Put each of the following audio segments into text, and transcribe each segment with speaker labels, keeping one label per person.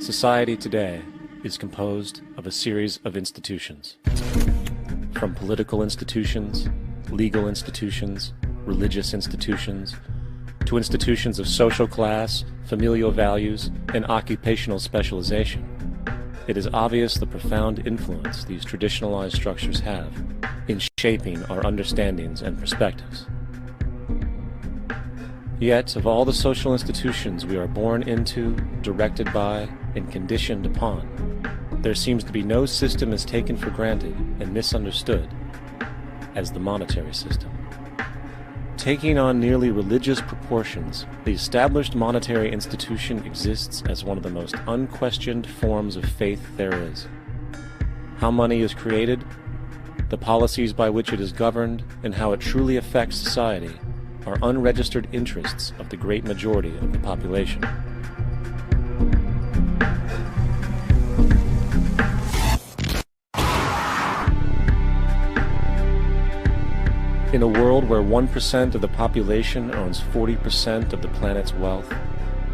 Speaker 1: Society today is composed of a series of institutions. From political institutions, legal institutions, religious institutions, to institutions of social class, familial values, and occupational specialization. It is obvious the profound influence these traditionalized structures have in shaping our understandings and perspectives. Yet, of all the social institutions we are born into, directed by, and conditioned upon, there seems to be no system as taken for granted and misunderstood as the monetary system. Taking on nearly religious proportions, the established monetary institution exists as one of the most unquestioned forms of faith there is. How money is created, the policies by which it is governed, and how it truly affects society are unregistered interests of the great majority of the population. In a world where 1% of the population owns 40% of the planet's wealth,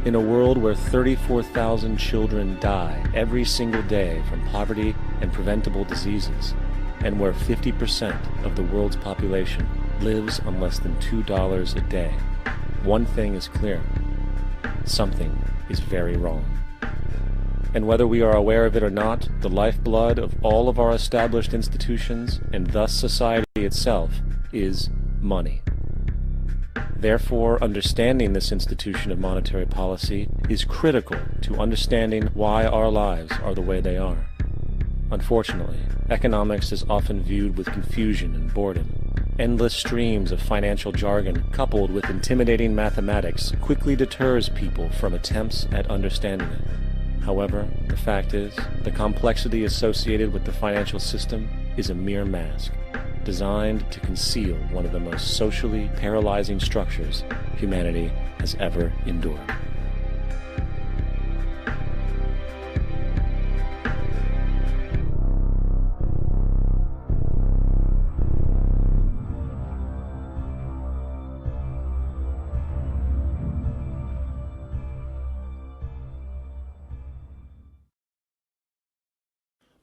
Speaker 1: in a world where 34,000 children die every single day from poverty and preventable diseases, and where 50% of the world's population lives on less than $2 a day, one thing is clear: something is very wrong. And whether we are aware of it or not, the lifeblood of all of our established institutions, and thus society itself, is money. Therefore, understanding this institution of monetary policy is critical to understanding why our lives are the way they are. Unfortunately, economics is often viewed with confusion and boredom. Endless streams of financial jargon coupled with intimidating mathematics quickly deters people from attempts at understanding it. However, the fact is, the complexity associated with the financial system is a mere mask, designed to conceal one of the most socially paralyzing structures humanity has ever endured.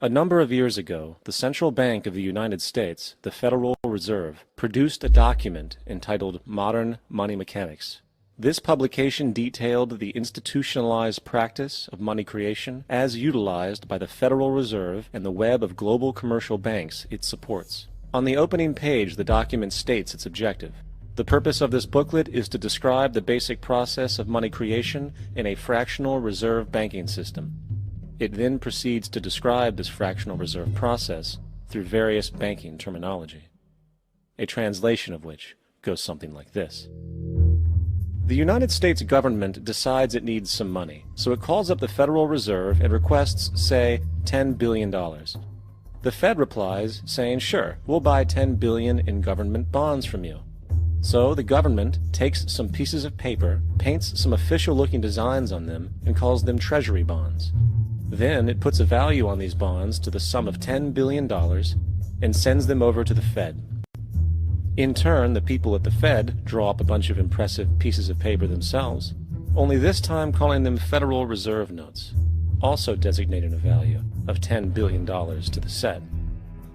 Speaker 1: A number of years ago, the Central Bank of the United States, the Federal Reserve, produced a document entitled Modern Money Mechanics. This publication detailed the institutionalized practice of money creation as utilized by the Federal Reserve and the web of global commercial banks it supports. On the opening page, the document states its objective. The purpose of this booklet is to describe the basic process of money creation in a fractional reserve banking system. It then proceeds to describe this fractional reserve process through various banking terminology, a translation of which goes something like this. The United States government decides it needs some money, so it calls up the Federal Reserve and requests, say, $10 billion. The Fed replies, saying, sure, we'll buy $10 billion in government bonds from you. So the government takes some pieces of paper, paints some official-looking designs on them, and calls them treasury bonds. Then it puts a value on these bonds to the sum of $10 billion and sends them over to the Fed. In turn, the people at the Fed draw up a bunch of impressive pieces of paper themselves, only this time calling them Federal Reserve notes, also designating a value of $10 billion to the Fed.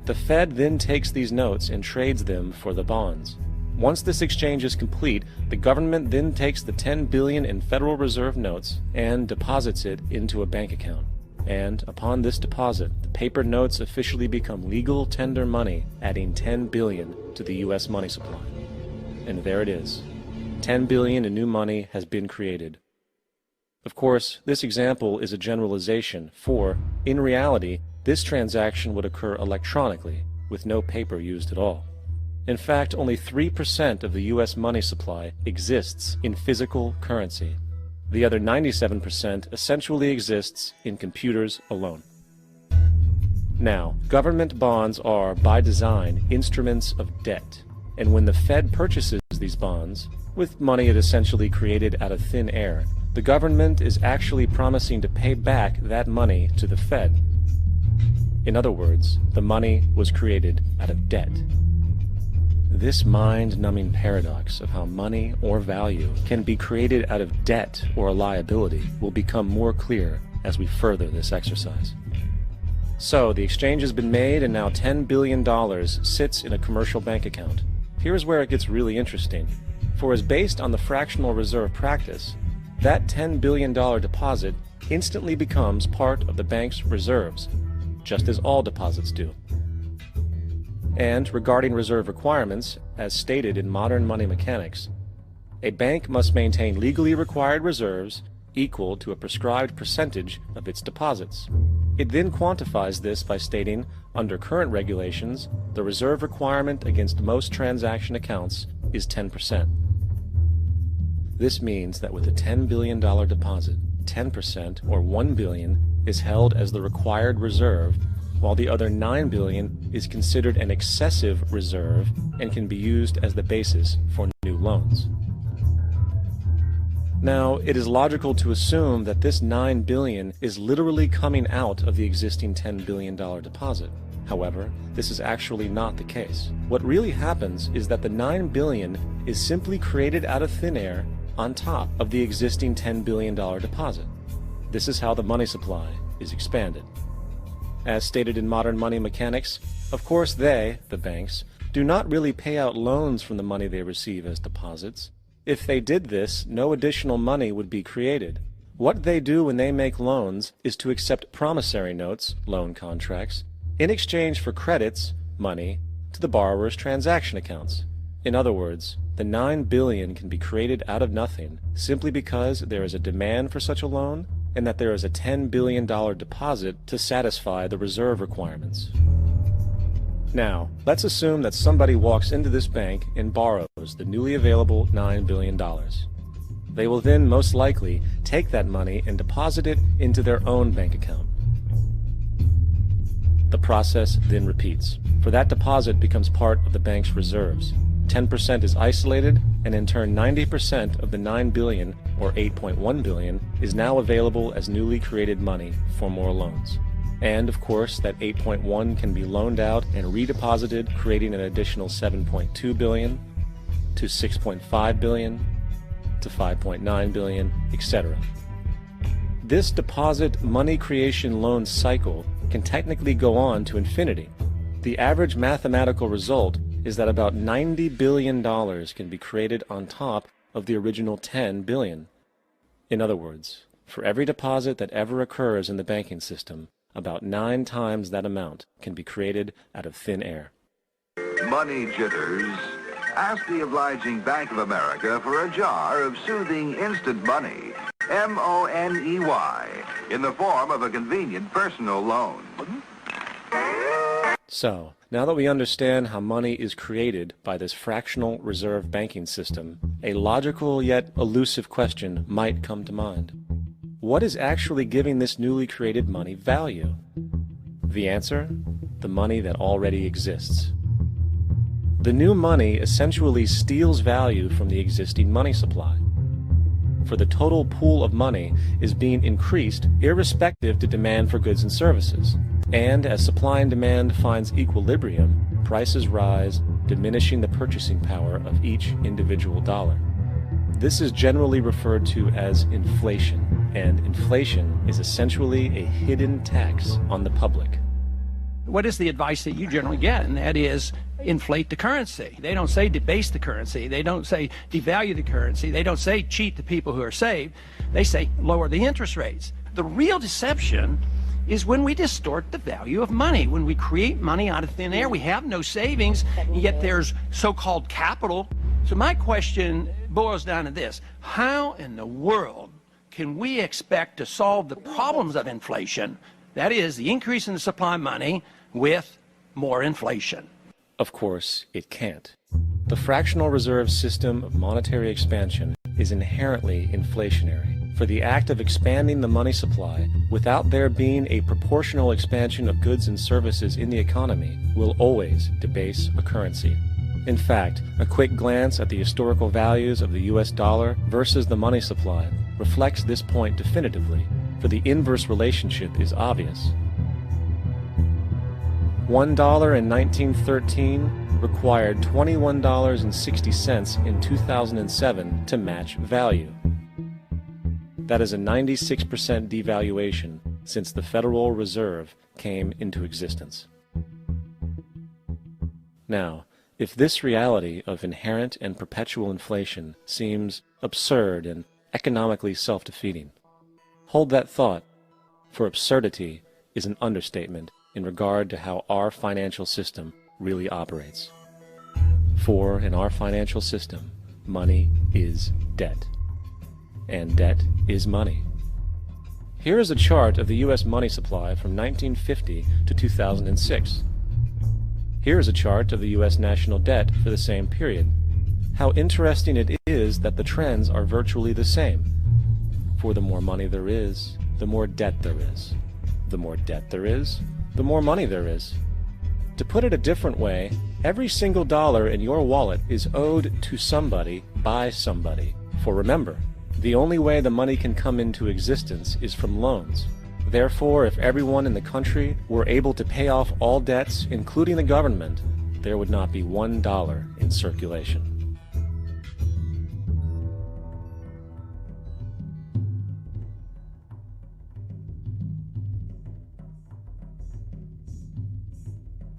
Speaker 1: The Fed then takes these notes and trades them for the bonds. Once this exchange is complete, the government then takes the $10 billion in Federal Reserve notes and deposits it into a bank account. And upon this deposit, the paper notes officially become legal tender money, adding $10 billion to the U.S. money supply. And there it is. $10 billion in new money has been created. Of course, this example is a generalization, for, in reality, this transaction would occur electronically, with no paper used at all. In fact, only 3% of the U.S. money supply exists in physical currency. The other 97% essentially exists in computers alone. Now, government bonds are, by design, instruments of debt, and when the Fed purchases these bonds, with money it essentially created out of thin air, the government is actually promising to pay back that money to the Fed. In other words, the money was created out of debt. This mind-numbing paradox of how money or value can be created out of debt or a liability will become more clear as we further this exercise. So, the exchange has been made, and now $10 billion sits in a commercial bank account. Here's where it gets really interesting. For as based on the fractional reserve practice, that $10 billion deposit instantly becomes part of the bank's reserves, just as all deposits do. And regarding reserve requirements, as stated in modern money mechanics, a bank must maintain legally required reserves equal to a prescribed percentage of its deposits. It then quantifies this by stating, under current regulations, the reserve requirement against most transaction accounts is 10%. This means that with a $10 billion deposit, 10% or $1 billion is held as the required reserve, while the other $9 billion is considered an excessive reserve and can be used as the basis for new loans. Now, it is logical to assume that this $9 billion is literally coming out of the existing $10 billion deposit. However, this is actually not the case. What really happens is that the $9 billion is simply created out of thin air on top of the existing $10 billion deposit. This is how the money supply is expanded. As stated in modern money mechanics, of course they, the banks, do not really pay out loans from the money they receive as deposits. If they did this, no additional money would be created. What they do when they make loans is to accept promissory notes, loan contracts, in exchange for credits, money, to the borrower's transaction accounts. In other words, the $9 billion can be created out of nothing simply because there is a demand for such a loan and that there is a $10 billion deposit to satisfy the reserve requirements. Now, let's assume that somebody walks into this bank and borrows the newly available $9 billion. They will then most likely take that money and deposit it into their own bank account. The process then repeats, for that deposit becomes part of the bank's reserves. 10% is isolated, and in turn 90% of the $9 billion, or $8.1 billion, is now available as newly created money for more loans. And, of course, that 8.1 can be loaned out and redeposited, creating an additional 7.2 billion, to 6.5 billion, to 5.9 billion, etc. This deposit money creation loan cycle can technically go on to infinity. The average mathematical result is that about $90 billion can be created on top of the original $10 billion. In other words, for every deposit that ever occurs in the banking system, about 9 times that amount can be created out of thin air.
Speaker 2: Money jitters. Ask the obliging Bank of America for a jar of soothing instant money, M-O-N-E-Y, in the form of a convenient personal loan.
Speaker 1: So, now that we understand how money is created by this fractional reserve banking system, a logical yet elusive question might come to mind. What is actually giving this newly created money value? The answer? The money that already exists. The new money essentially steals value from the existing money supply. For the total pool of money is being increased irrespective to demand for goods and services. And as supply and demand finds equilibrium, prices rise, diminishing the purchasing power of each individual dollar. This is generally referred to as inflation, and inflation is essentially a hidden tax on the public.
Speaker 3: What is the advice that you generally get? And that is, inflate the currency. They don't say debase the currency. They don't say devalue the currency. They don't say cheat the people who are saved. They say lower the interest rates. The real deception is when we distort the value of money. When we create money out of thin air, we have no savings, and yet there's so-called capital. So my question boils down to this: how in the world can we expect to solve the problems of inflation, that is, the increase in the supply of money, with more inflation?
Speaker 1: Of course, it can't. The fractional reserve system of monetary expansion is inherently inflationary. For the act of expanding the money supply without there being a proportional expansion of goods and services in the economy will always debase a currency. In fact, a quick glance at the historical values of the US dollar versus the money supply reflects this point definitively, for the inverse relationship is obvious. $1 in 1913 required $21.60 in 2007 to match value. That is a 96% devaluation since the Federal Reserve came into existence. Now, if this reality of inherent and perpetual inflation seems absurd and economically self-defeating, hold that thought, for absurdity is an understatement in regard to how our financial system really operates. For in our financial system, money is debt, and debt is money. Here is a chart of the U.S. money supply from 1950 to 2006. Here is a chart of the U.S. national debt for the same period. How interesting it is that the trends are virtually the same. For the more money there is, the more debt there is. The more debt there is, the more money there is. To put it a different way, every single dollar in your wallet is owed to somebody by somebody. For remember, the only way the money can come into existence is from loans. Therefore, if everyone in the country were able to pay off all debts, including the government, there would not be $1 in circulation.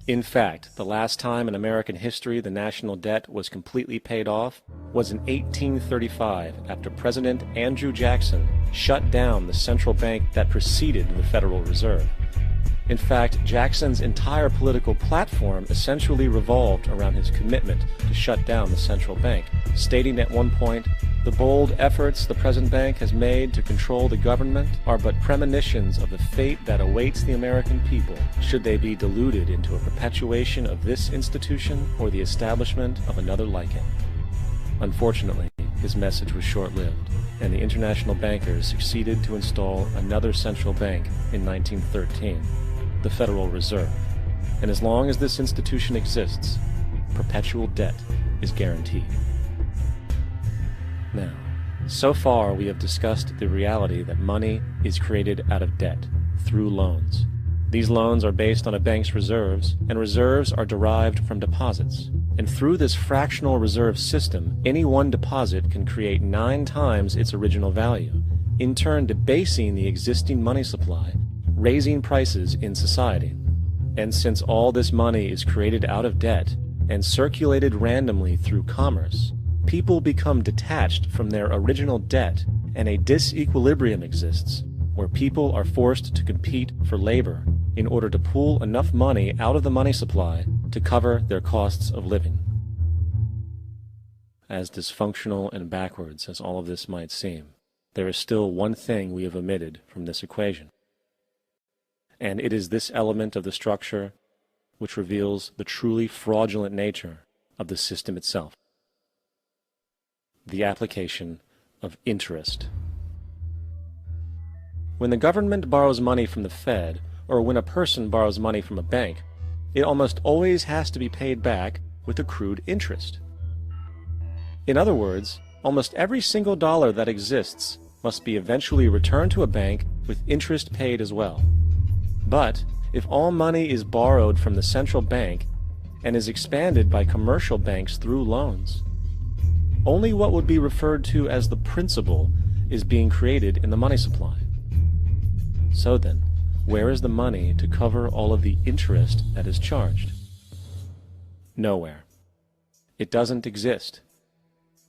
Speaker 1: In fact, the last time in American history the national debt was completely paid off was in 1835 after President Andrew Jackson shut down the central bank that preceded the Federal Reserve. In fact, Jackson's entire political platform essentially revolved around his commitment to shut down the central bank, stating at one point, "The bold efforts the present bank has made to control the government are but premonitions of the fate that awaits the American people should they be deluded into a perpetuation of this institution or the establishment of another like it." Unfortunately, his message was short-lived, and the international bankers succeeded to install another central bank in 1913, the Federal Reserve. And as long as this institution exists, perpetual debt is guaranteed. Now, so far we have discussed the reality that money is created out of debt, through loans. These loans are based on a bank's reserves, and reserves are derived from deposits. And through this fractional reserve system, any one deposit can create 9 times its original value, in turn debasing the existing money supply, raising prices in society. And since all this money is created out of debt and circulated randomly through commerce, people become detached from their original debt, and a disequilibrium exists, where people are forced to compete for labor in order to pull enough money out of the money supply to cover their costs of living. As dysfunctional and backwards as all of this might seem, there is still one thing we have omitted from this equation. And it is this element of the structure which reveals the truly fraudulent nature of the system itself: the application of interest. When the government borrows money from the Fed, or when a person borrows money from a bank, it almost always has to be paid back with accrued interest. In other words, almost every single dollar that exists must be eventually returned to a bank with interest paid as well. But if all money is borrowed from the central bank and is expanded by commercial banks through loans, only what would be referred to as the principal is being created in the money supply. So then, where is the money to cover all of the interest that is charged? Nowhere. It doesn't exist.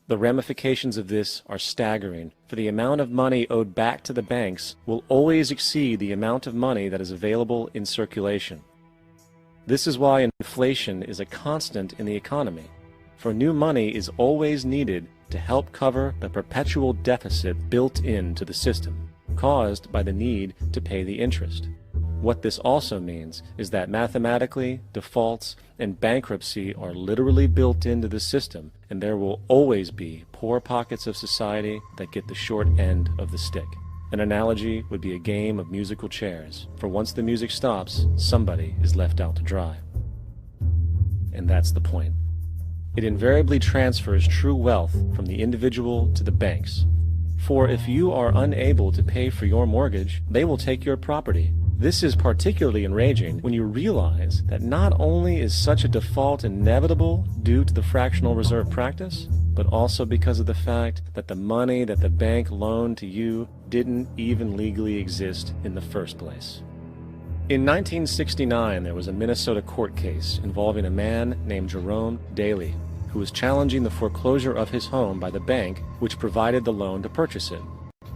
Speaker 1: The ramifications of this are staggering, for the amount of money owed back to the banks will always exceed the amount of money that is available in circulation. This is why inflation is a constant in the economy, for new money is always needed to help cover the perpetual deficit built into the system, caused by the need to pay the interest. What this also means is that mathematically, defaults and bankruptcy are literally built into the system, and there will always be poor pockets of society that get the short end of the stick. An analogy would be a game of musical chairs, for once the music stops, somebody is left out to dry. And that's the point. It invariably transfers true wealth from the individual to the banks. For if you are unable to pay for your mortgage, they will take your property, This is particularly enraging when you realize that not only is such a default inevitable due to the fractional reserve practice, but also because of the fact that the money that the bank loaned to you didn't even legally exist in the first place. In 1969, there was a Minnesota court case involving a man named Jerome Daly, who was challenging the foreclosure of his home by the bank which provided the loan to purchase it.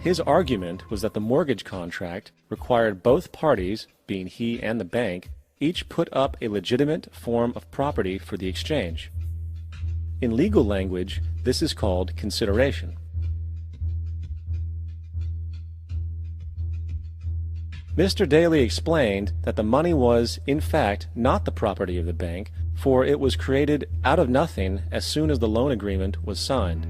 Speaker 1: His argument was that the mortgage contract required both parties, being he and the bank, each put up a legitimate form of property for the exchange. In legal language, this is called consideration. Mr. Daly explained that the money was, in fact, not the property of the bank, for it was created out of nothing as soon as the loan agreement was signed.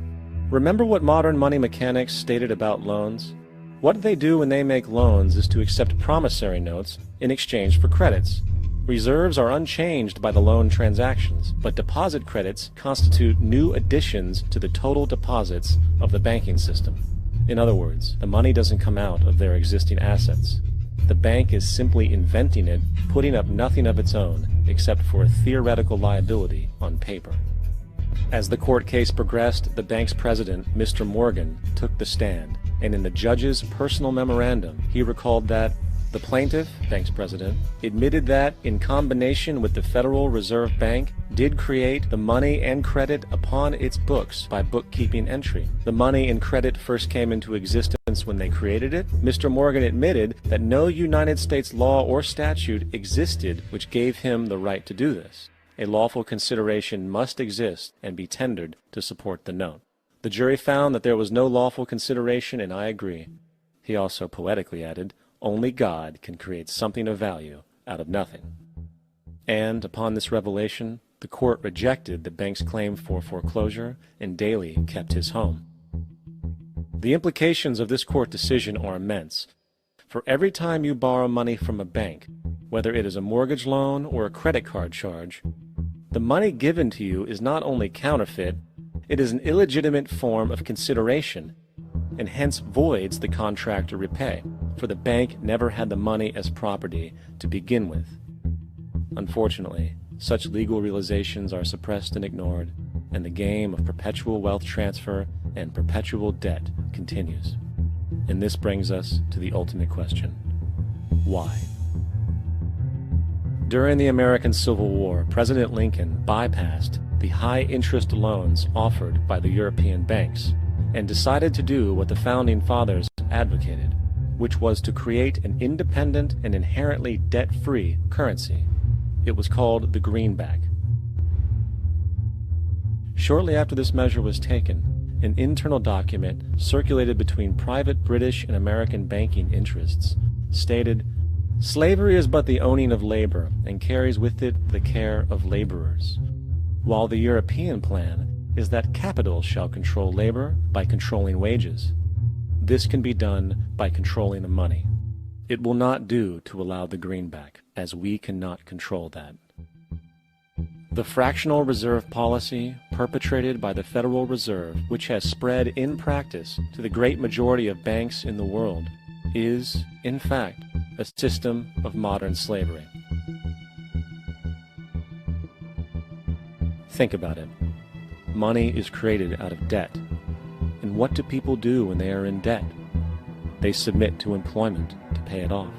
Speaker 1: Remember what modern money mechanics stated about loans? What they do when they make loans is to accept promissory notes in exchange for credits. Reserves are unchanged by the loan transactions, but deposit credits constitute new additions to the total deposits of the banking system. In other words, the money doesn't come out of their existing assets. The bank is simply inventing it, putting up nothing of its own, except for a theoretical liability on paper. As the court case progressed, the bank's president, Mr. Morgan, took the stand, and in the judge's personal memorandum, he recalled that the plaintiff, bank's president, admitted that, in combination with the Federal Reserve Bank, did create the money and credit upon its books by bookkeeping entry. The money and credit first came into existence when they created it. Mr. Morgan admitted that no United States law or statute existed which gave him the right to do this. A lawful consideration must exist and be tendered to support the note. The jury found that there was no lawful consideration, and I agree. He also poetically added, only God can create something of value out of nothing. And upon this revelation, the court rejected the bank's claim for foreclosure, and Daly kept his home. The implications of this court decision are immense. For every time you borrow money from a bank, whether it is a mortgage loan or a credit card charge, the money given to you is not only counterfeit, it is an illegitimate form of consideration, and hence voids the contract to repay, for the bank never had the money as property to begin with. Unfortunately, such legal realizations are suppressed and ignored, and the game of perpetual wealth transfer and perpetual debt continues. And this brings us to the ultimate question: why? During the American Civil War, President Lincoln bypassed the high-interest loans offered by the European banks and decided to do what the Founding Fathers advocated, which was to create an independent and inherently debt-free currency. It was called the greenback. Shortly after this measure was taken, an internal document circulated between private British and American banking interests stated, "Slavery is but the owning of labor, and carries with it the care of laborers, while the European plan is that capital shall control labor by controlling wages. This can be done by controlling the money. It will not do to allow the greenback, as we cannot control that." The fractional reserve policy perpetrated by the Federal Reserve, which has spread in practice to the great majority of banks in the world, is, in fact, a system of modern slavery. Think about it. Money is created out of debt. And what do people do when they are in debt? They submit to employment to pay it off.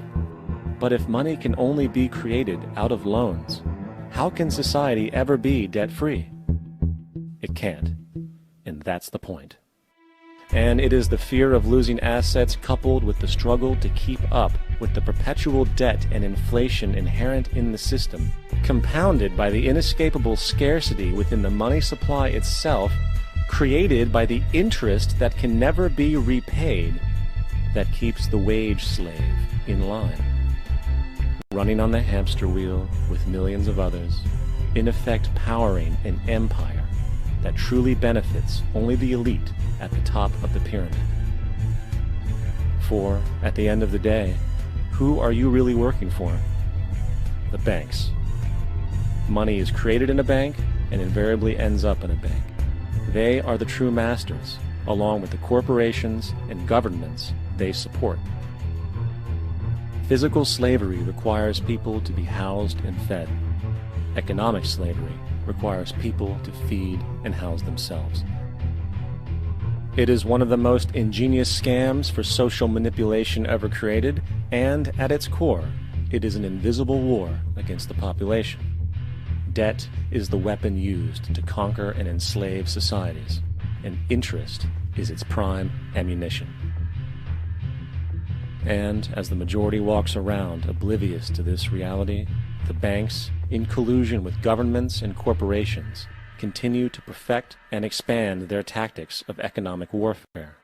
Speaker 1: But if money can only be created out of loans, how can society ever be debt-free? It can't. And that's the point. And it is the fear of losing assets coupled with the struggle to keep up with the perpetual debt and inflation inherent in the system, compounded by the inescapable scarcity within the money supply itself, created by the interest that can never be repaid, that keeps the wage slave in line, running on the hamster wheel with millions of others, in effect powering an empire that truly benefits only the elite at the top of the pyramid. For, at the end of the day, who are you really working for? The banks. Money is created in a bank and invariably ends up in a bank. They are the true masters, along with the corporations and governments they support. Physical slavery requires people to be housed and fed. Economic slavery requires people to feed and house themselves. It is one of the most ingenious scams for social manipulation ever created, and at its core, it is an invisible war against the population. Debt is the weapon used to conquer and enslave societies, and interest is its prime ammunition. And as the majority walks around oblivious to this reality, the banks, in collusion with governments and corporations, continue to perfect and expand their tactics of economic warfare,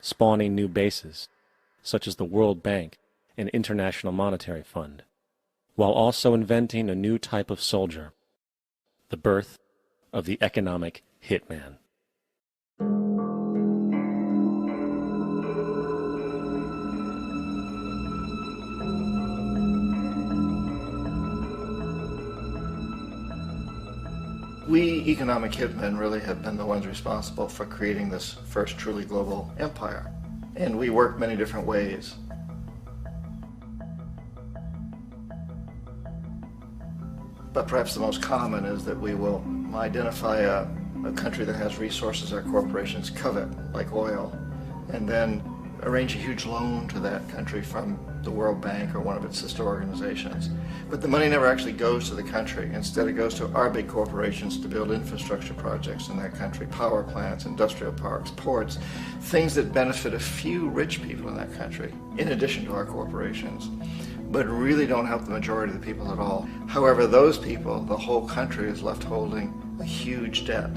Speaker 1: spawning new bases, such as the World Bank and International Monetary Fund, while also inventing a new type of soldier, the birth of the economic hitman.
Speaker 4: We economic hitmen really have been the ones responsible for creating this first truly global empire. And we work many different ways. But perhaps the most common is that we will identify a country that has resources our corporations covet, like oil, and then arrange a huge loan to that country from the World Bank or one of its sister organizations. But the money never actually goes to the country. Instead, it goes to our big corporations to build infrastructure projects in that country, power plants, industrial parks, ports, things that benefit a few rich people in that country, in addition to our corporations, but really don't help the majority of the people at all. However, those people, the whole country is left holding a huge debt.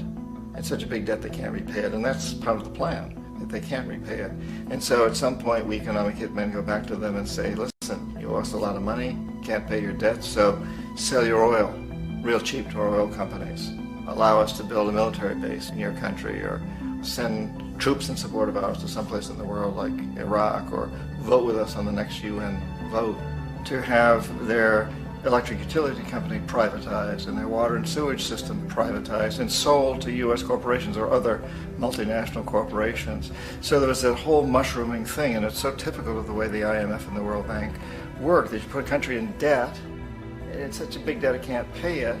Speaker 4: It's such a big debt they can't repay it, and that's part of the plan, that they can't repay it. And so at some point, we economic hitmen go back to them and say, listen, you owe us a lot of money, can't pay your debt, so sell your oil real cheap to our oil companies. Allow us to build a military base in your country, or send troops in support of ours to someplace in the world like Iraq, or vote with us on the next UN vote. To have their electric utility company privatized and their water and sewage system privatized and sold to U.S. corporations or other multinational corporations. So there was that whole mushrooming thing, and it's so typical of the way the IMF and the World Bank work, that you put a country in debt, it's such a big debt it can't pay it,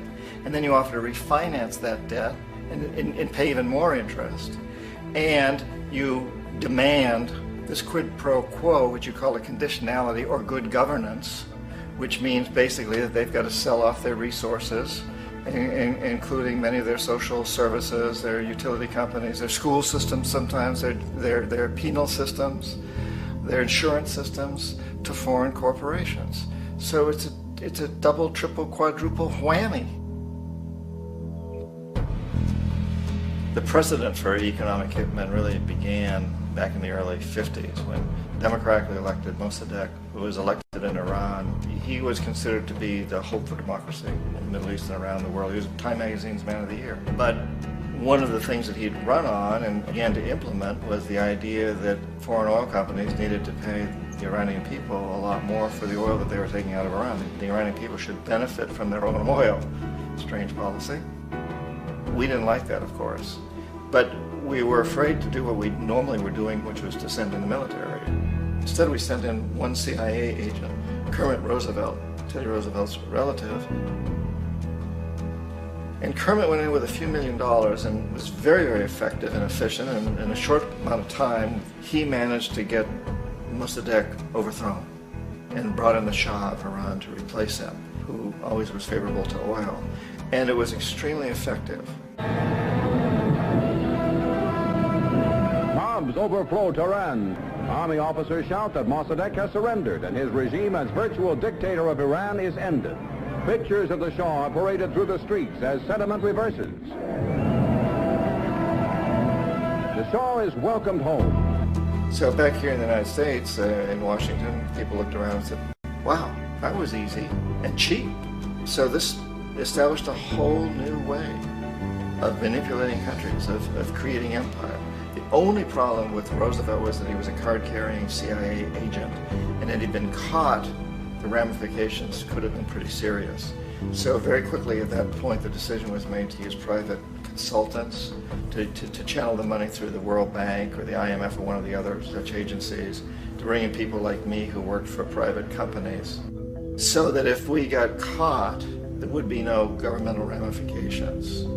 Speaker 4: and then you offer to refinance that debt and pay even more interest. And you demand this quid pro quo, which you call a conditionality or good governance, which means basically that they've got to sell off their resources, including many of their social services, their utility companies, their school systems sometimes, their penal systems, their insurance systems, to foreign corporations. So it's a double, triple, quadruple whammy. The precedent for economic hitmen really began back in the early 50s when democratically elected Mossadegh, who was elected in Iran, he was considered to be the hope for democracy in the Middle East and around the world. He was Time Magazine's Man of the Year. But one of the things that he'd run on and began to implement was the idea that foreign oil companies needed to pay the Iranian people a lot more for the oil that they were taking out of Iran. The Iranian people should benefit from their own oil. Strange policy. We didn't like that, of course. But we were afraid to do what we normally were doing, which was to send in the military. Instead, we sent in one CIA agent, Kermit Roosevelt, Teddy Roosevelt's relative. And Kermit went in with a few $1 million and was very, very effective and efficient. And in a short amount of time, he managed to get Mossadegh overthrown and brought in the Shah of Iran to replace him, who always was favorable to oil. And it was extremely effective.
Speaker 5: Bombs overflow Tehran. Army officers shout that Mossadegh has surrendered and his regime as virtual dictator of Iran is ended. Pictures of the Shah are paraded through the streets as sentiment reverses. The Shah is welcomed home.
Speaker 4: So back here in the United States, in Washington, people looked around and said, wow, that was easy and cheap. So this established a whole new way of manipulating countries, of creating empire. The only problem with Roosevelt was that he was a card-carrying CIA agent, and had he been caught, the ramifications could have been pretty serious. So very quickly at that point, the decision was made to use private consultants to channel the money through the World Bank or the IMF or one of the other such agencies, to bring in people like me who worked for private companies, so that if we got caught, there would be no governmental ramifications.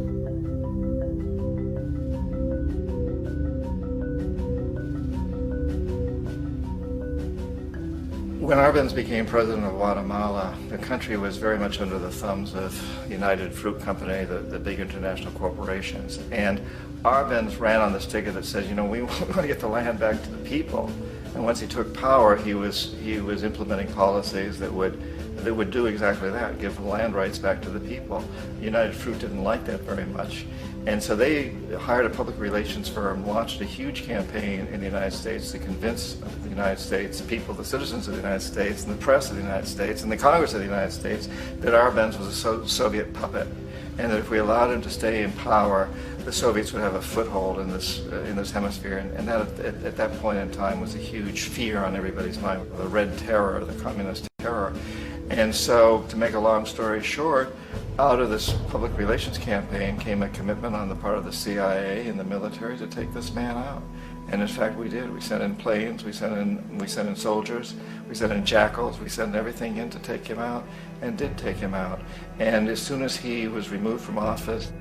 Speaker 4: When Arbenz became president of Guatemala, the country was very much under the thumbs of United Fruit Company, the big international corporations. And Arbenz ran on this ticket that says, you know, we want to get the land back to the people. And once he took power, he was implementing policies that would do exactly that, give the land rights back to the people. United Fruit didn't like that very much. And so they hired a public relations firm, launched a huge campaign in the United States to convince the United States people, the citizens of the United States, and the press of the United States, and the Congress of the United States, that Arbenz was a Soviet puppet, and that if we allowed him to stay in power, the Soviets would have a foothold in this hemisphere. And that, at that point in time, was a huge fear on everybody's mind, the Red Terror, the Communist terror. And so, to make a long story short, out of this public relations campaign came a commitment on the part of the CIA and the military to take this man out. And in fact, we did. We sent in planes, we sent in soldiers, we sent in jackals, we sent everything in to take him out, and did take him out. And as soon as he was removed from office,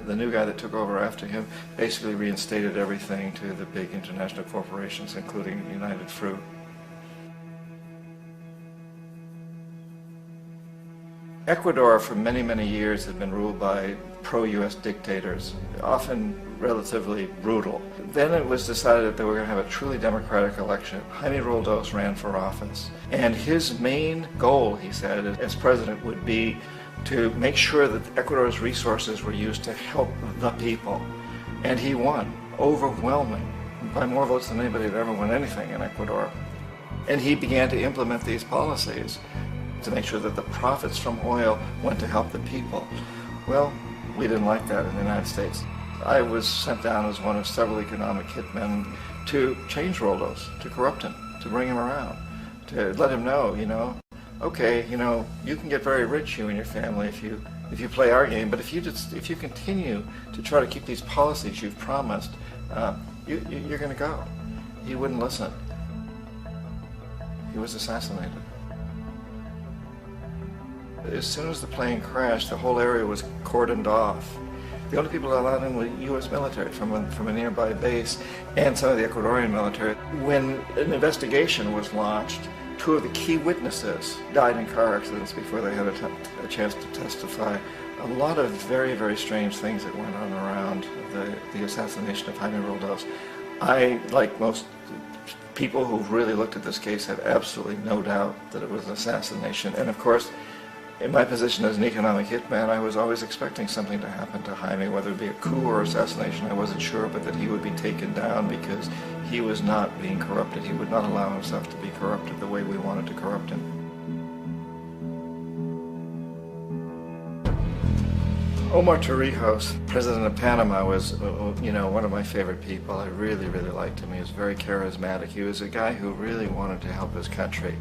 Speaker 4: the new guy that took over after him basically reinstated everything to the big international corporations, including United Fruit. Ecuador for many, many years had been ruled by pro-U.S. dictators, often relatively brutal. Then it was decided that they were going to have a truly democratic election. Jaime Roldos ran for office, and his main goal, he said, as president would be to make sure that Ecuador's resources were used to help the people. And he won, overwhelming, by more votes than anybody had ever won anything in Ecuador. And he began to implement these policies to make sure that the profits from oil went to help the people. Well, we didn't like that in the United States. I was sent down as one of several economic hitmen to change Roldos, to corrupt him, to bring him around, to let him know, you know, okay, you know, you can get very rich, you and your family, if you play our game, but if you continue to try to keep these policies you've promised, you're going to go. He wouldn't listen. He was assassinated. As soon as the plane crashed, the whole area was cordoned off. The only people allowed in were U.S. military from a nearby base and some of the Ecuadorian military. When an investigation was launched, two of the key witnesses died in car accidents before they had a chance to testify. A lot of very, very strange things that went on around the assassination of Jaime Roldos. I, like most people who've really looked at this case, have absolutely no doubt that it was an assassination. And of course, in my position as an economic hitman, I was always expecting something to happen to Jaime, whether it be a coup or assassination, I wasn't sure, but that he would be taken down because he was not being corrupted. He would not allow himself to be corrupted the way we wanted to corrupt him. Omar Torrijos, president of Panama, was, you know, one of my favorite people. I really, really liked him. He was very charismatic. He was a guy who really wanted to help his country.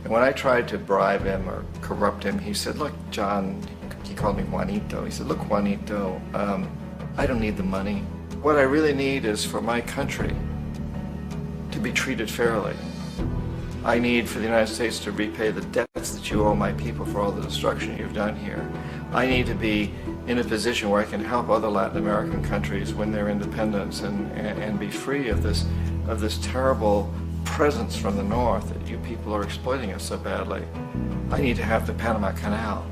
Speaker 4: And when I tried to bribe him or corrupt him, he said, look, John, he called me Juanito. He said, look, Juanito, I don't need the money. What I really need is for my country to be treated fairly. I need for the United States to repay the debts that you owe my people for all the destruction you've done here. I need to be in a position where I can help other Latin American countries win their independence and be free of this terrible presence from the north that you people are exploiting us so badly. I need to have the Panama Canal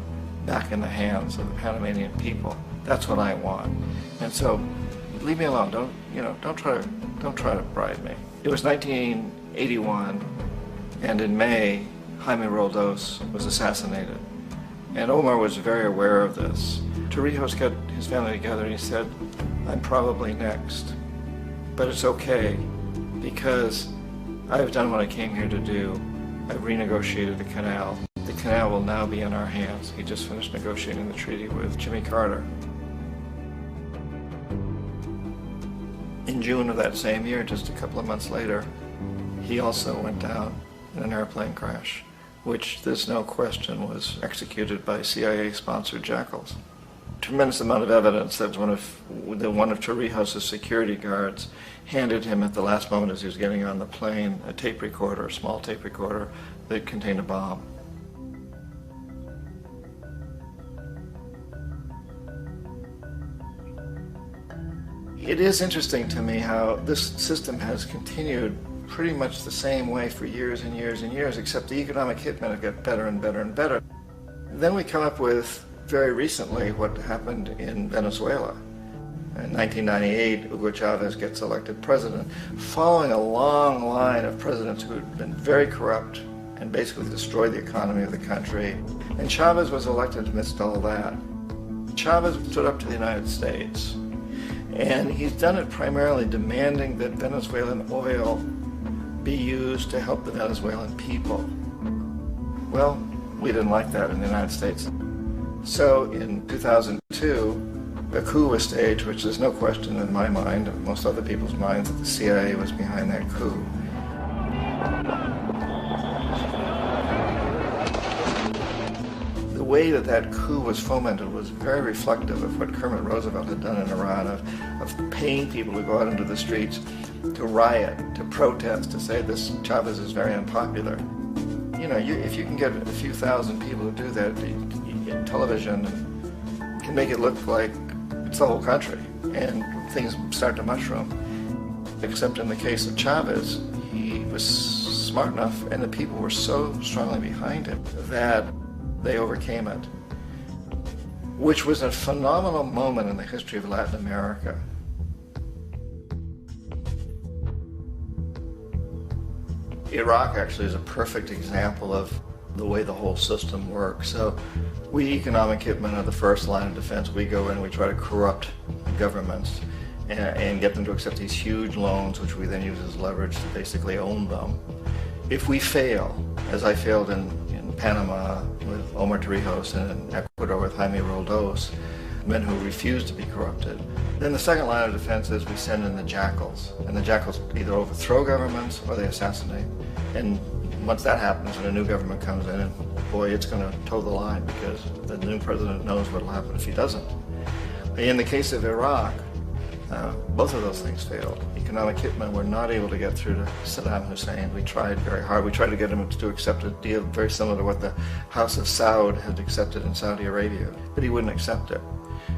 Speaker 4: back in the hands of the Panamanian people. That's what I want. And so, leave me alone. Don't try to bribe me. It was 1981, and in May, Jaime Roldos was assassinated. And Omar was very aware of this. Torrijos got his family together and he said, I'm probably next, but it's okay because I've done what I came here to do. I've renegotiated the canal. The canal will now be in our hands. He just finished negotiating the treaty with Jimmy Carter. In June of that same year, just a couple of months later, he also went down in an airplane crash, which there's no question was executed by CIA-sponsored jackals. tremendous amount of evidence that one of Torrijos' security guards handed him at the last moment as he was getting on the plane a tape recorder, a small tape recorder that contained a bomb. It is interesting to me how this system has continued pretty much the same way for years and years and years, except the economic hitmen have got better and better and better. Then we come up with, very recently, what happened in Venezuela. In 1998, Hugo Chavez gets elected president, following a long line of presidents who had been very corrupt and basically destroyed the economy of the country. And Chavez was elected amidst all that. Chavez stood up to the United States, and he's done it primarily demanding that Venezuelan oil be used to help the Venezuelan people. Well, we didn't like that in the United States. So in 2002, a coup was staged, which there's no question in my mind, and most other people's minds, that the CIA was behind that coup. The way that that coup was fomented was very reflective of what Kermit Roosevelt had done in Iran, of paying people to go out into the streets to riot, to protest, to say this Chavez is very unpopular. You know, if you can get a few thousand people to do that in television, can make it look like it's the whole country, and things start to mushroom. Except in the case of Chavez, he was smart enough, and the people were so strongly behind him that they overcame it, which was a phenomenal moment in the history of Latin America. Iraq actually is a perfect example of the way the whole system works. So we economic hitmen are the first line of defense. We go in, we try to corrupt governments and get them to accept these huge loans, which we then use as leverage to basically own them. If we fail, as I failed in Panama with Omar Torrijos and in Ecuador with Jaime Roldos, men who refuse to be corrupted, then the second line of defense is we send in the jackals. And the jackals either overthrow governments or they assassinate. And once that happens and a new government comes in, and boy, it's going to toe the line, because the new president knows what will happen if he doesn't. In the case of Iraq, both of those things failed. Economic hitmen were not able to get through to Saddam Hussein. We tried very hard. We tried to get him to accept a deal very similar to what the House of Saud had accepted in Saudi Arabia, but he wouldn't accept it.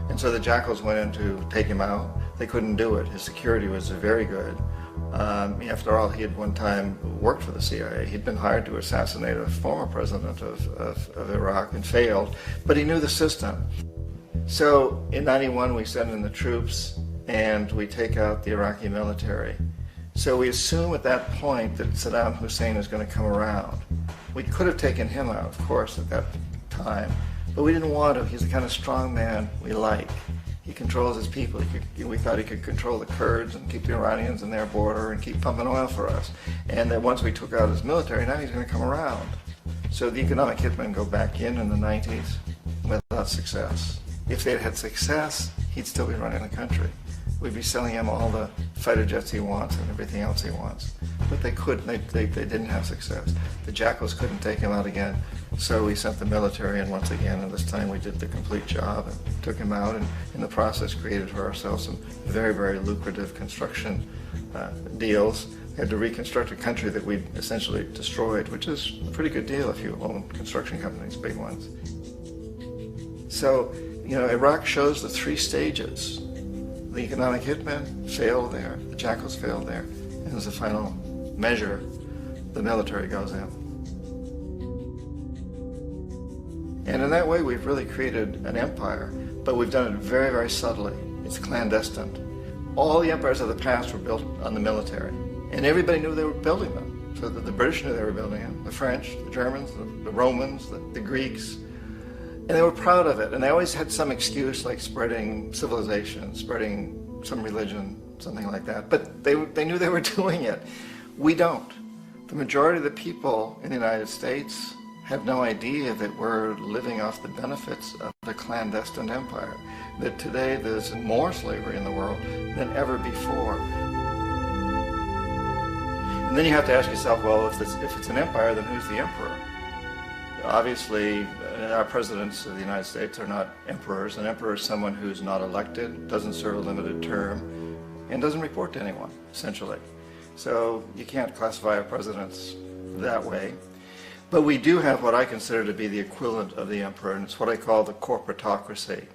Speaker 4: And so the jackals went in to take him out. They couldn't do it. His security was very good. After all, he had one time worked for the CIA. He'd been hired to assassinate a former president of Iraq and failed, but he knew the system. So in '91, we send in the troops and we take out the Iraqi military. So we assume at that point that Saddam Hussein is going to come around. We could have taken him out, of course, at that time, but we didn't want to. He's the kind of strong man we like. He controls his people. We thought he could control the Kurds and keep the Iranians in their border and keep pumping oil for us. And that once we took out his military, now he's going to come around. So the economic hitmen go back in the 90s without success. If they'd had success, he'd still be running the country. We'd be selling him all the fighter jets he wants and everything else he wants. But they couldn't. They didn't have success. The jackals couldn't take him out again, so we sent the military in once again, and this time we did the complete job and took him out, and in the process created for ourselves some very, very lucrative construction deals. We had to reconstruct a country that we'd essentially destroyed, which is a pretty good deal if you own construction companies, big ones. So, Iraq shows the three stages. The economic hitmen failed there, the jackals failed there, and as a final measure, the military goes in. And in that way, we've really created an empire, but we've done it very, very subtly. It's clandestine. All the empires of the past were built on the military, and everybody knew they were building them. So the British knew they were building them, the French, the Germans, the Romans, the Greeks. And they were proud of it, and they always had some excuse, like spreading civilization, spreading some religion, something like that. But they knew they were doing it. We don't. The majority of the people in the United States have no idea that we're living off the benefits of the clandestine empire, that today there's more slavery in the world than ever before. And then you have to ask yourself, well, if it's an empire, then who's the emperor? Obviously, Our presidents of the United States are not emperors. An emperor is someone who's not elected, doesn't serve a limited term, and doesn't report to anyone, essentially. So you can't classify our presidents that way. But we do have what I consider to be the equivalent of the emperor, and it's what I call the corporatocracy.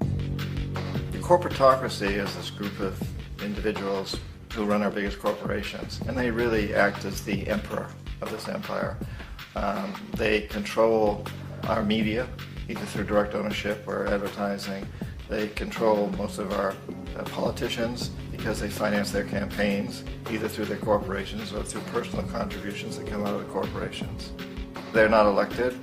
Speaker 4: The corporatocracy is this group of individuals who run our biggest corporations, and they really act as the emperor of this empire. They control our media, either through direct ownership or advertising. They control most of our politicians because they finance their campaigns, either through their corporations or through personal contributions that come out of the corporations. They're not elected,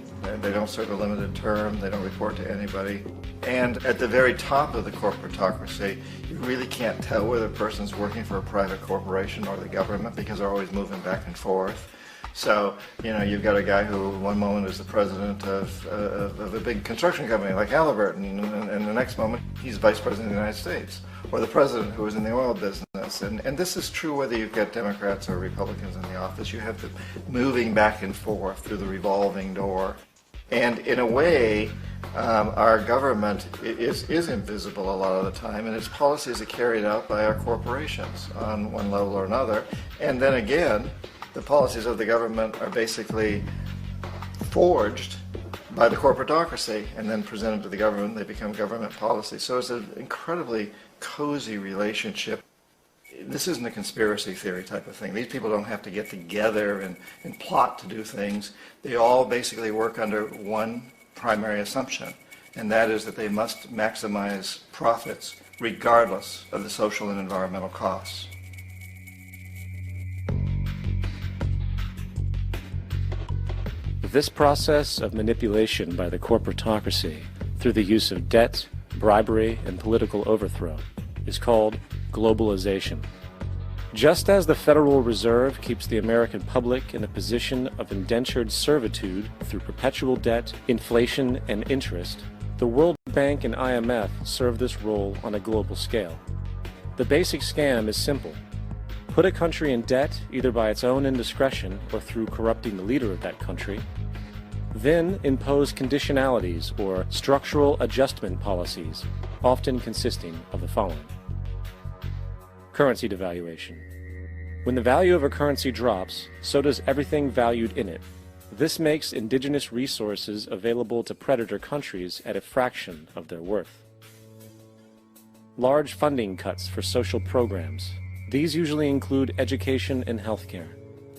Speaker 4: they don't serve a limited term, they don't report to anybody. And at the very top of the corporatocracy, you really can't tell whether a person's working for a private corporation or the government because they're always moving back and forth. So, you've got a guy who one moment is the president of a big construction company like Halliburton, and the next moment he's vice president of the United States, or the president who is in the oil business. And this is true whether you've got Democrats or Republicans in the office. You have the moving back and forth through the revolving door. And in a way, our government is invisible a lot of the time, and its policies are carried out by our corporations on one level or another. And then again, the policies of the government are basically forged by the corporatocracy and then presented to the government. They become government policy. So it's an incredibly cozy relationship. This isn't a conspiracy theory type of thing. These people don't have to get together and plot to do things. They all basically work under one primary assumption, and that is that they must maximize profits regardless of the social and environmental costs.
Speaker 1: This process of manipulation by the corporatocracy through the use of debt, bribery, and political overthrow is called globalization. Just as the Federal Reserve keeps the American public in a position of indentured servitude through perpetual debt, inflation, and interest, the World Bank and IMF serve this role on a global scale. The basic scam is simple. Put a country in debt either by its own indiscretion or through corrupting the leader of that country, then impose conditionalities or structural adjustment policies, often consisting of the following. Currency devaluation. When the value of a currency drops, so does everything valued in it. This makes indigenous resources available to predator countries at a fraction of their worth. Large funding cuts for social programs. These usually include education and healthcare,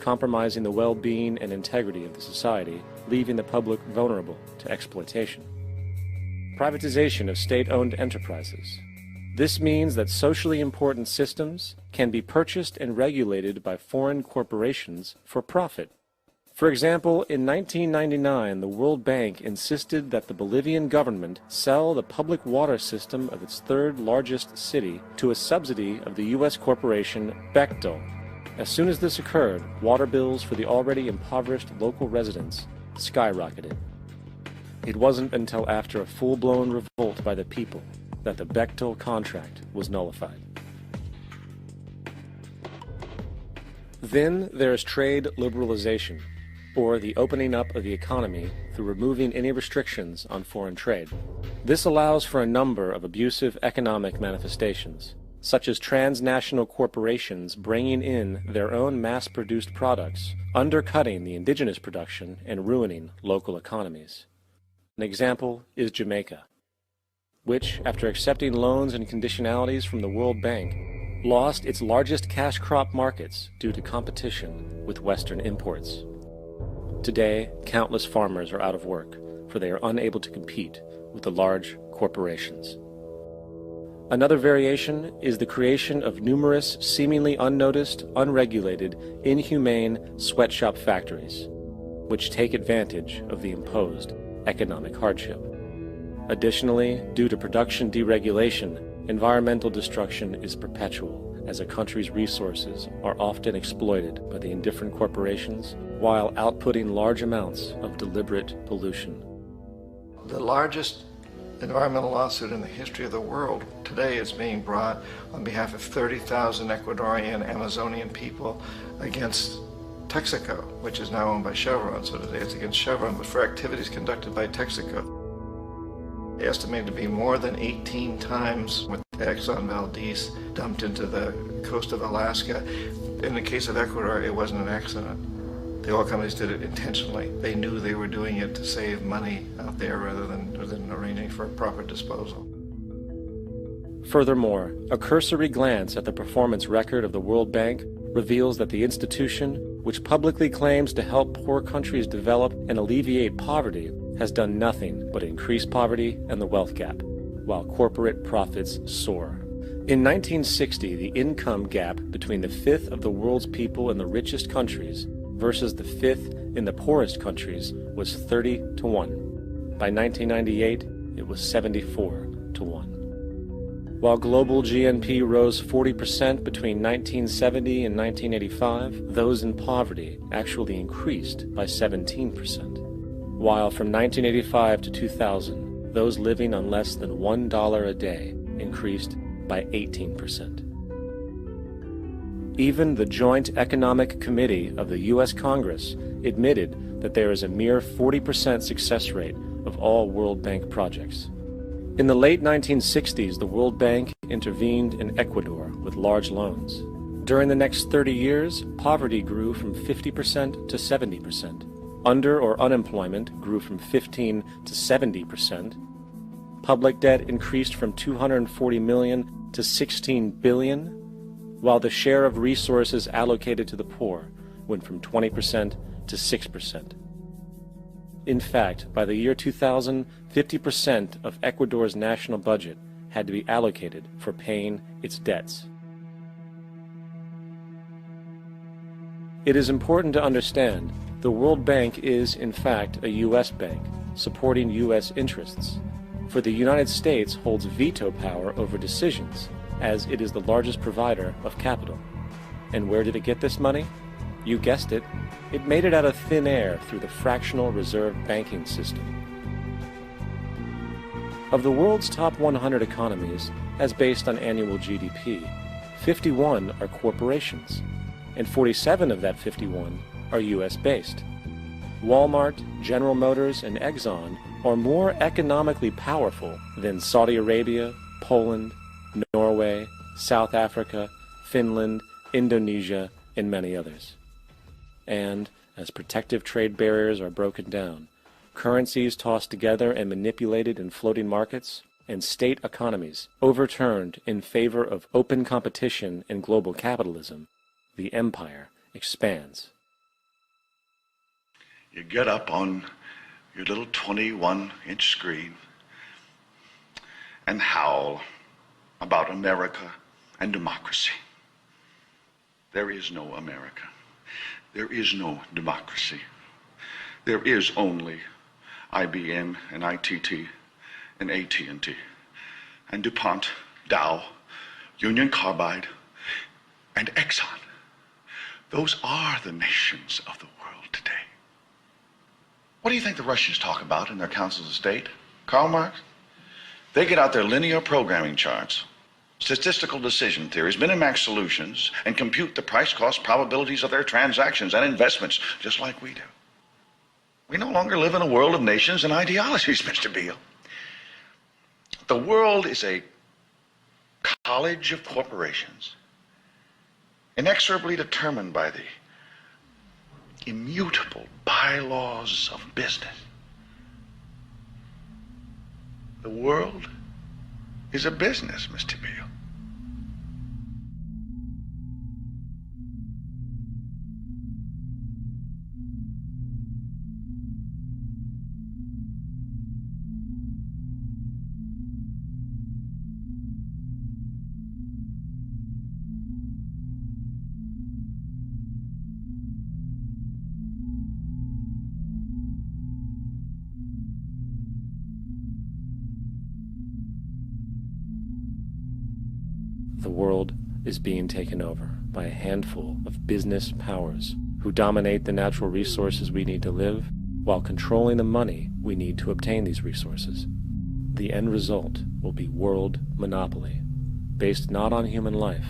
Speaker 1: compromising the well-being and integrity of the society, leaving the public vulnerable to exploitation. Privatization of state-owned enterprises. This means that socially important systems can be purchased and regulated by foreign corporations for profit. For example, in 1999, the World Bank insisted that the Bolivian government sell the public water system of its third largest city to a subsidy of the U.S. corporation Bechtel. As soon as this occurred, water bills for the already impoverished local residents skyrocketed. It wasn't until after a full-blown revolt by the people that the Bechtel contract was nullified. Then there is trade liberalization, or the opening up of the economy through removing any restrictions on foreign trade. This allows for a number of abusive economic manifestations, such as transnational corporations bringing in their own mass-produced products, undercutting the indigenous production and ruining local economies. An example is Jamaica, which, after accepting loans and conditionalities from the World Bank, lost its largest cash crop markets due to competition with Western imports. Today, countless farmers are out of work, for they are unable to compete with the large corporations. Another variation is the creation of numerous seemingly unnoticed, unregulated, inhumane sweatshop factories, which take advantage of the imposed economic hardship. Additionally, due to production deregulation, environmental destruction is perpetual, as a country's resources are often exploited by the indifferent corporations while outputting large amounts of deliberate pollution.
Speaker 4: The largest environmental lawsuit in the history of the world today is being brought on behalf of 30,000 Ecuadorian Amazonian people against Texaco, which is now owned by Chevron, so today it's against Chevron, but for activities conducted by Texaco. They estimated to be more than 18 times what Exxon Valdez dumped into the coast of Alaska. In the case of Ecuador, it wasn't an accident. The oil companies did it intentionally. They knew they were doing it to save money out there rather than arranging for proper disposal.
Speaker 1: Furthermore, a cursory glance at the performance record of the World Bank reveals that the institution, which publicly claims to help poor countries develop and alleviate poverty, has done nothing but increase poverty and the wealth gap, while corporate profits soar. In 1960, the income gap between the fifth of the world's people in the richest countries versus the fifth in the poorest countries was 30 to 1. By 1998, it was 74 to 1. While global GNP rose 40% between 1970 and 1985, those in poverty actually increased by 17%. While from 1985 to 2000, those living on less than $1 a day increased by 18%. Even the Joint Economic Committee of the U.S. Congress admitted that there is a mere 40% success rate of all World Bank projects. In the late 1960s, the World Bank intervened in Ecuador with large loans. During the next 30 years, poverty grew from 50% to 70%. Under or unemployment grew from 15 to 70%. Public debt increased from $240 million to $16 billion, while the share of resources allocated to the poor went from 20% to 6%. In fact, by the year 2000, 50% of Ecuador's national budget had to be allocated for paying its debts. It is important to understand the World Bank is, in fact, a U.S. bank, supporting U.S. interests. For the United States holds veto power over decisions, as it is the largest provider of capital. And where did it get this money? You guessed it, it made it out of thin air through the fractional reserve banking system. Of the world's top 100 economies, as based on annual GDP, 51 are corporations, and 47 of that 51 are U.S.-based. Walmart, General Motors, and Exxon are more economically powerful than Saudi Arabia, Poland, Norway, South Africa, Finland, Indonesia, and many others. And, as protective trade barriers are broken down, currencies tossed together and manipulated in floating markets, and state economies overturned in favor of open competition and global capitalism, the empire expands.
Speaker 6: You get up on your little 21-inch screen and howl about America and democracy. There is no America. There is no democracy. There is only IBM and ITT and AT&T and DuPont, Dow, Union Carbide, and Exxon. Those are the nations of the world today. What do you think the Russians talk about in their councils of state? Karl Marx? They get out their linear programming charts, statistical decision theories, Minimax solutions, and compute the price-cost probabilities of their transactions and investments, just like we do. We no longer live in a world of nations and ideologies, Mr. Beale. The world is a college of corporations, inexorably determined by the immutable bylaws of business. The world is a business, Mr. Beale.
Speaker 1: The world is being taken over by a handful of business powers who dominate the natural resources we need to live while controlling the money we need to obtain these resources. The end result will be world monopoly, based not on human life,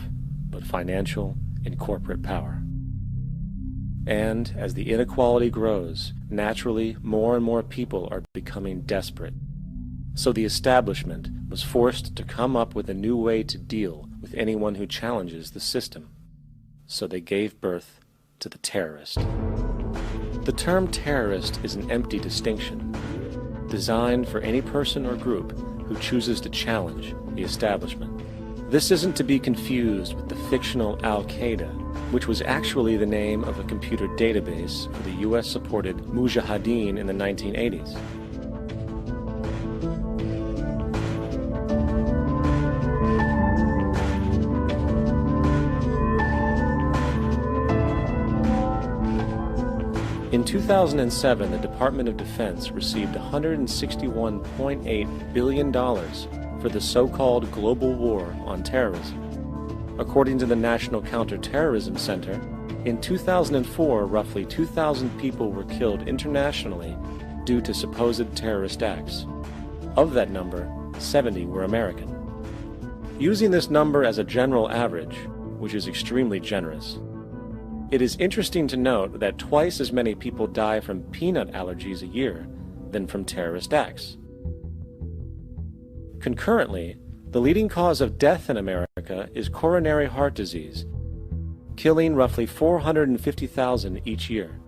Speaker 1: but financial and corporate power. And as the inequality grows, naturally more and more people are becoming desperate. So the establishment was forced to come up with a new way to deal with anyone who challenges the system. So they gave birth to the terrorist. The term terrorist is an empty distinction, designed for any person or group who chooses to challenge the establishment. This isn't to be confused with the fictional Al-Qaeda, which was actually the name of a computer database for the US-supported Mujahideen in the 1980s. In 2007, the Department of Defense received $161.8 billion for the so-called global war on terrorism. According to the National Counterterrorism Center, in 2004, roughly 2,000 people were killed internationally due to supposed terrorist acts. Of that number, 70 were American. Using this number as a general average, which is extremely generous, it is interesting to note that twice as many people die from peanut allergies a year than from terrorist acts. Concurrently, the leading cause of death in America is coronary heart disease, killing roughly 450,000 each year.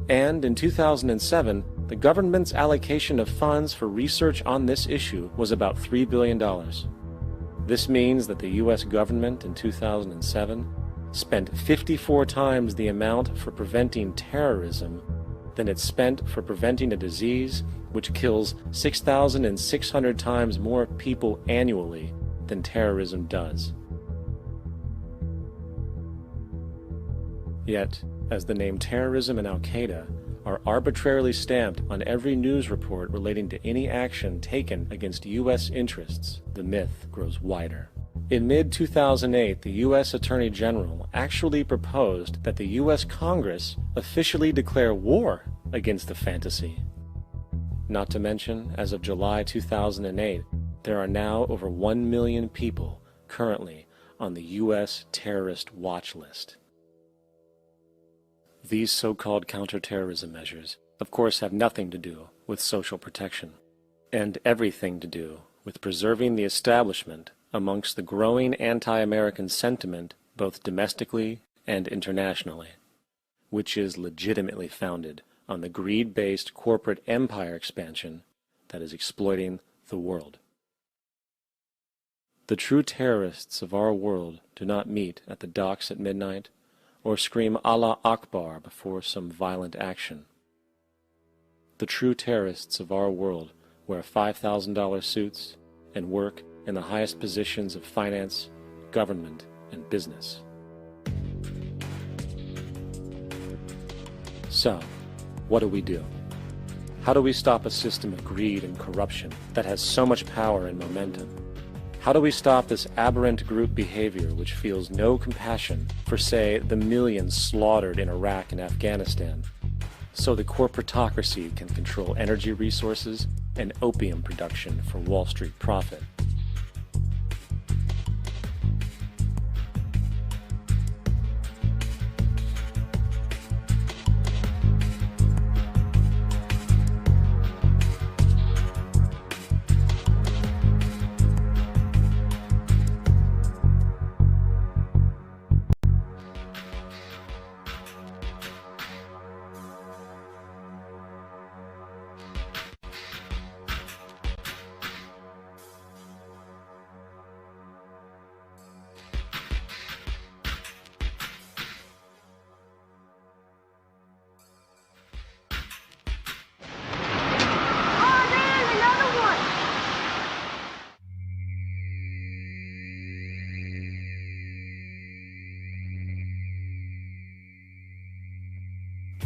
Speaker 1: And in 2007, the government's allocation of funds for research on this issue was about $3 billion. This means that the U.S. government in 2007 spent 54 times the amount for preventing terrorism than it spent for preventing a disease which kills 6,600 times more people annually than terrorism does. Yet, as the name terrorism and Al-Qaeda are arbitrarily stamped on every news report relating to any action taken against U.S. interests, the myth grows wider. In mid-2008, the U.S. Attorney General actually proposed that the U.S. Congress officially declare war against the fantasy. Not to mention, as of July 2008, there are now over 1 million people currently on the U.S. terrorist watch list. These so-called counterterrorism measures, of course, have nothing to do with social protection, and everything to do with preserving the establishment amongst the growing anti-American sentiment both domestically and internationally, which is legitimately founded on the greed-based corporate empire expansion that is exploiting the world. The true terrorists of our world do not meet at the docks at midnight or scream Allah Akbar before some violent action. The true terrorists of our world wear $5,000 suits and work in the highest positions of finance, government, and business. So, what do? How do we stop a system of greed and corruption that has so much power and momentum? How do we stop this aberrant group behavior which feels no compassion for, say, the millions slaughtered in Iraq and Afghanistan, so the corporatocracy can control energy resources and opium production for Wall Street profit?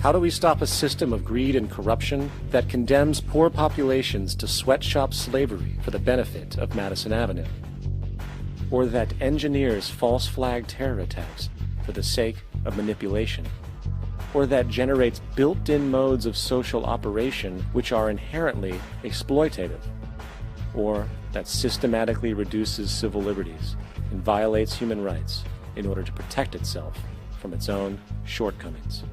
Speaker 1: How do we stop a system of greed and corruption that condemns poor populations to sweatshop slavery for the benefit of Madison Avenue? Or that engineers false flag terror attacks for the sake of manipulation? Or that generates built-in modes of social operation which are inherently exploitative? Or that systematically reduces civil liberties and violates human rights in order to protect itself from its own shortcomings.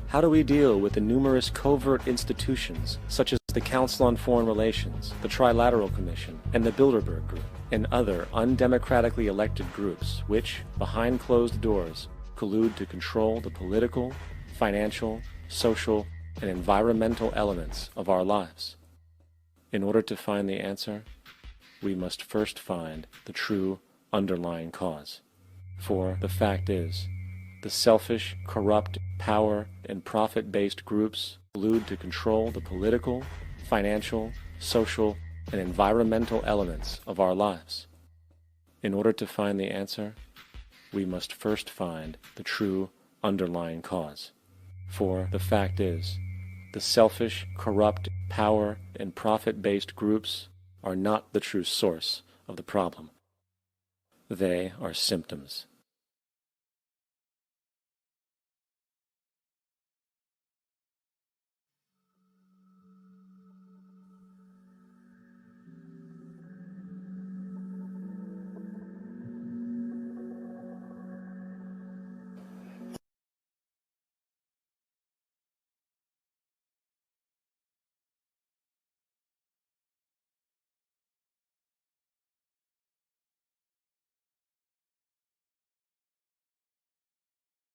Speaker 1: How do we deal with the numerous covert institutions such as the Council on Foreign Relations, the Trilateral Commission, and the Bilderberg Group, and other undemocratically elected groups which, behind closed doors, collude to control the political, financial, social, and environmental elements of our lives? In order to find the answer, we must first find the true underlying cause. For the fact is, the selfish, corrupt, power, and profit-based groups collude to control the political, financial, social, and environmental elements of our lives. In order to find the answer, we must first find the true underlying cause. For the fact is, the selfish, corrupt, power, and profit-based groups are not the true source of the problem. They are symptoms.